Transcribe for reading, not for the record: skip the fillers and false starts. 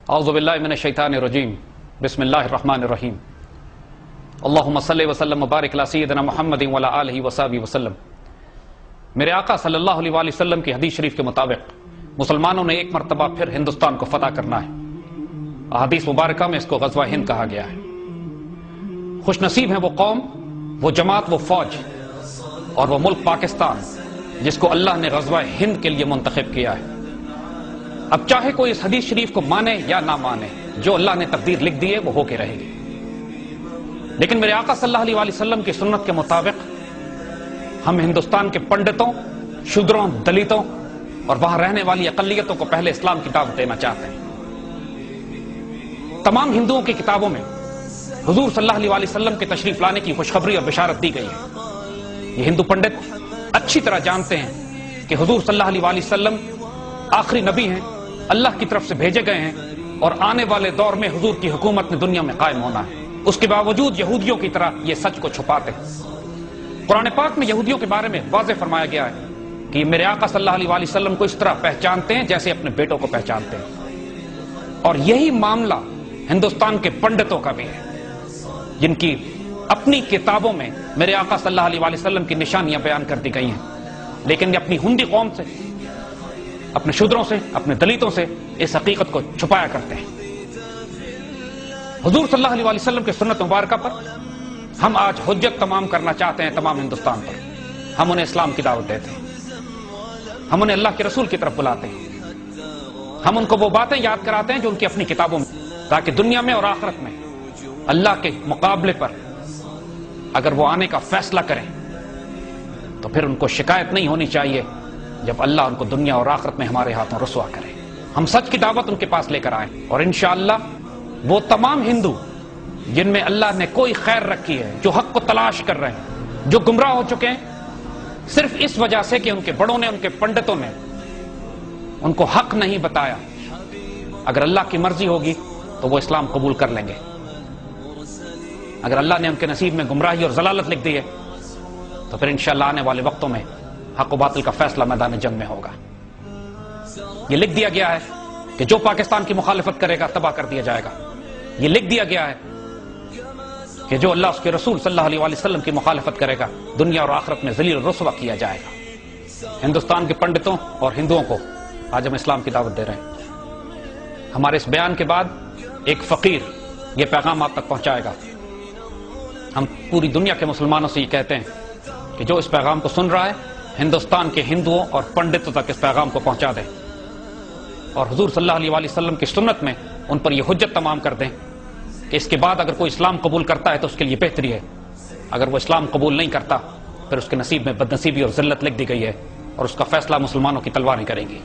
اعوذ باللہ من الشیطان الرجیم بسم اللہ الرحمن الرحیم اللہم صلی وسلم وبارک علی سیدنا محمد وعلی آلہ وصحبہ وسلم۔ میرے آقا صلی اللہ علیہ وآلہ وسلم کی حدیث شریف کے مطابق مسلمانوں نے ایک مرتبہ پھر ہندوستان کو فتح کرنا ہے۔ احادیث مبارکہ میں اس کو غزوہ ہند کہا گیا ہے۔ خوش نصیب ہیں وہ قوم، وہ جماعت، وہ فوج اور وہ ملک پاکستان جس کو اللہ نے غزوہ ہند کے لیے منتخب کیا ہے۔ اب چاہے کوئی اس حدیث شریف کو مانے یا نہ مانے، جو اللہ نے تقدیر لکھ دی ہے وہ ہو کے رہے گی۔ لیکن میرے آقا صلی اللہ علیہ وآلہ وسلم کی سنت کے مطابق ہم ہندوستان کے پنڈتوں، شودروں، دلتوں اور وہاں رہنے والی اقلیتوں کو پہلے اسلام کی دعوت دینا چاہتے ہیں۔ تمام ہندوؤں کی کتابوں میں حضور صلی اللہ علیہ وآلہ وسلم کے تشریف لانے کی خوشخبری اور بشارت دی گئی ہے۔ یہ ہندو پنڈت اچھی طرح جانتے ہیں کہ حضور صلی اللہ علیہ وآلہ وسلم آخری نبی ہیں، اللہ کی طرف سے بھیجے گئے ہیں اور آنے والے دور میں حضور کی حکومت نے دنیا میں قائم ہونا ہے۔ اس کے باوجود یہودیوں کی طرح یہ سچ کو چھپاتے ہیں۔ قرآن پاک میں یہودیوں کے بارے میں واضح فرمایا گیا ہے کہ میرے آقا صلی اللہ علیہ وآلہ وسلم کو اس طرح پہچانتے ہیں جیسے اپنے بیٹوں کو پہچانتے ہیں۔ اور یہی معاملہ ہندوستان کے پنڈتوں کا بھی ہے، جن کی اپنی کتابوں میں میرے آقا صلی اللہ علیہ وآلہ وسلم کی نشانیاں بیان کر دی گئی ہیں، لیکن اپنی ہندی قوم سے، اپنے شودروں سے، اپنے دلتوں سے اس حقیقت کو چھپایا کرتے ہیں۔ حضور صلی اللہ علیہ وآلہ وسلم کے سنت مبارکہ پر ہم آج حجت تمام کرنا چاہتے ہیں تمام ہندوستان پر۔ ہم انہیں اسلام کی دعوت دیتے ہیں، ہم انہیں اللہ کے رسول کی طرف بلاتے ہیں، ہم ان کو وہ باتیں یاد کراتے ہیں جو ان کی اپنی کتابوں میں، تاکہ دنیا میں اور آخرت میں اللہ کے مقابلے پر اگر وہ آنے کا فیصلہ کریں تو پھر ان کو شکایت نہیں ہونی چاہیے جب اللہ ان کو دنیا اور آخرت میں ہمارے ہاتھوں رسوا کرے۔ ہم سچ کی دعوت ان کے پاس لے کر آئیں، اور انشاءاللہ وہ تمام ہندو جن میں اللہ نے کوئی خیر رکھی ہے، جو حق کو تلاش کر رہے ہیں، جو گمراہ ہو چکے ہیں صرف اس وجہ سے کہ ان کے بڑوں نے، ان کے پنڈتوں نے ان کو حق نہیں بتایا، اگر اللہ کی مرضی ہوگی تو وہ اسلام قبول کر لیں گے۔ اگر اللہ نے ان کے نصیب میں گمراہی اور ضلالت لکھ دی ہے تو پھر انشاءاللہ آنے والے وقتوں میں حق و باطل کا فیصلہ میدان جنگ میں ہوگا۔ یہ لکھ دیا گیا ہے کہ جو پاکستان کی مخالفت کرے گا تباہ کر دیا جائے گا۔ یہ لکھ دیا گیا ہے کہ جو اللہ اس کے رسول صلی اللہ علیہ وآلہ وسلم کی مخالفت کرے گا دنیا اور آخرت میں ذلیل و رسوا کیا جائے گا۔ ہندوستان کے پنڈتوں اور ہندوؤں کو آج ہم اسلام کی دعوت دے رہے ہیں۔ ہمارے اس بیان کے بعد ایک فقیر یہ پیغام آپ تک پہنچائے گا۔ ہم پوری دنیا کے مسلمانوں سے یہ کہتے ہیں کہ جو اس پیغام کو سن رہا ہے ہندوستان کے ہندوؤں اور پنڈتوں تک اس پیغام کو پہنچا دیں، اور حضور صلی اللہ علیہ وآلہ وسلم کی سنت میں ان پر یہ حجت تمام کر دیں کہ اس کے بعد اگر کوئی اسلام قبول کرتا ہے تو اس کے لیے بہتری ہے، اگر وہ اسلام قبول نہیں کرتا پھر اس کے نصیب میں بدنصیبی اور ذلت لکھ دی گئی ہے، اور اس کا فیصلہ مسلمانوں کی تلواریں کریں گی۔